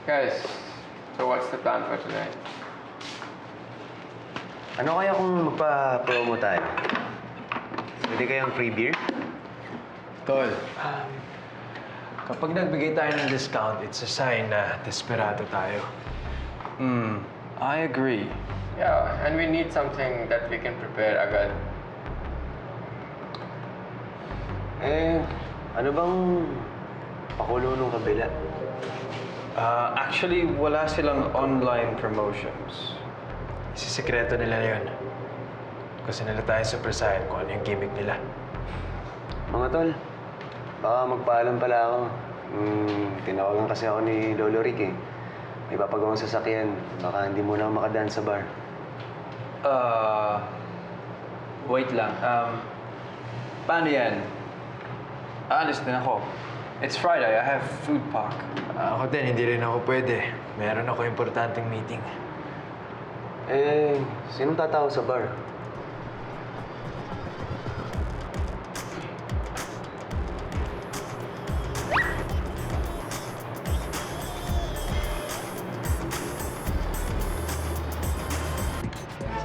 Guys, so what's the plan for tonight? Ano kaya kung magpa-promo tayo? Pwede kayang free beer? Tol, kapag nagbigay tayo ng discount, it's a sign na desperado tayo. I agree. Yeah, and we need something that we can prepare agad. Ano bang pakulo nung kabila? Actually, wala silang online promotions. Isisikreto nila yun. Kasi nila tayo super saiyan kung ano yung gimmick nila. Mga tol, baka magpaalam pala ako. Tinawagan kasi ako ni Lolo Rick eh. May papagawang sasakyan. Baka hindi muna ako makadaan sa bar. Wait lang. Paano yan? Aalis din ako. It's Friday. I have food pack. Ako din, hindi rin ako pwede. Meron ako importanteng meeting. Sinong tatawa sa bar?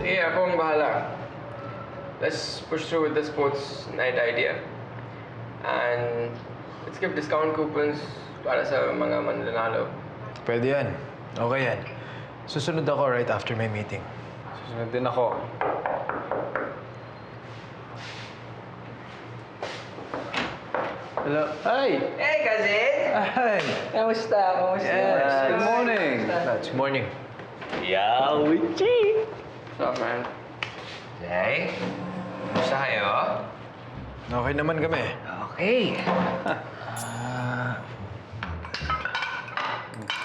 Sige, ako ang bahala. Let's push through with the sports night idea. And let's give discount coupons para sa mga mananalo. Pwede yan. Okay yan. Susunod ako right after my meeting. Susunod din ako. Hello. Hi! Hey, cousin! Hi! Kamusta? Yes. Good morning. Good morning. Yawichi! What's up, man? Jay, kamusta kayo? Okay naman kami. Okay.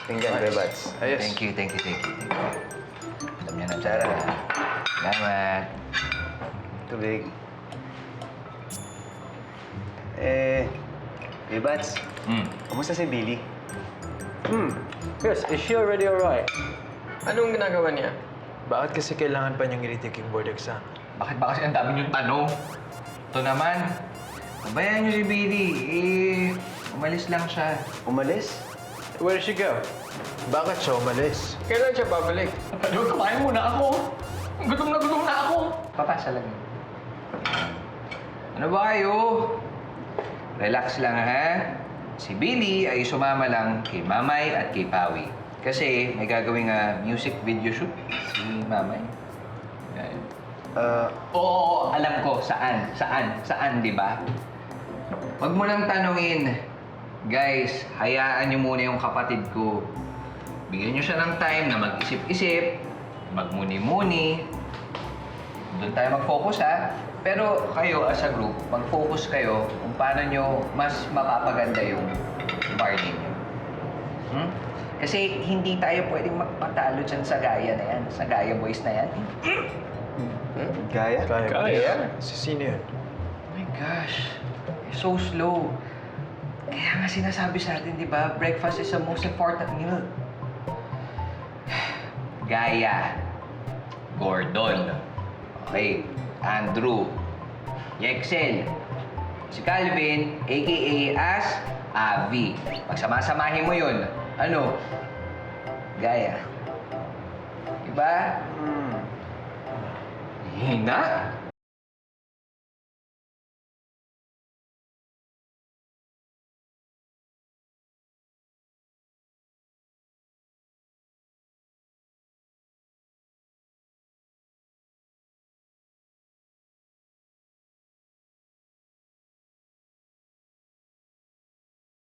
Tingnan, Bebats. Ayos. Thank you. Alam niyo na, Sarah. Salamat. Tubig. Bebats, kamusta si Billy? Yes, is she already alright? Anong ginagawa niya? Bakit kasi kailangan pa niyang i-retake yung board exam? Bakit ba kasi ang dami niyong tanong? Ito naman, pabayaan niyo si Billy. Umalis lang siya. Umalis? Where did she go? Bakit siya umalis? Kailan siya babalik? Ano, kumain muna ako. Gutom na ako. Papasa lang yun. Ano ba kayo? Relax lang, ha? Si Billy ay sumama lang kay Mamay at kay Pawi. Kasi may gagawing music video shoot si Mamay. Yan. Oo, alam ko. Saan, di ba? Huwag mo lang tanungin. Guys, hayaan niyo muna yung kapatid ko. Bigyan niyo siya ng time na mag-isip-isip, magmuni-muni. Doon tayo mag-focus, ha? Pero kayo, as a group, mag-focus kayo kung paano nyo mas mapapaganda yung bar ninyo. Kasi hindi tayo pwedeng magpatalo dyan sa gaya na yan. Sa gaya boys na yan. Gaya? Kaya. Sino yun? Oh my gosh. You're so slow. Kaya nga sinasabi sa atin, di ba? Breakfast is the most important meal. Gaya. Gordon. Okay. Andrew. Yexel. Si Calvin, a.k.a. as Avi. Pagsama-samahin mo yun, ano? Gaya. Diba? Hina?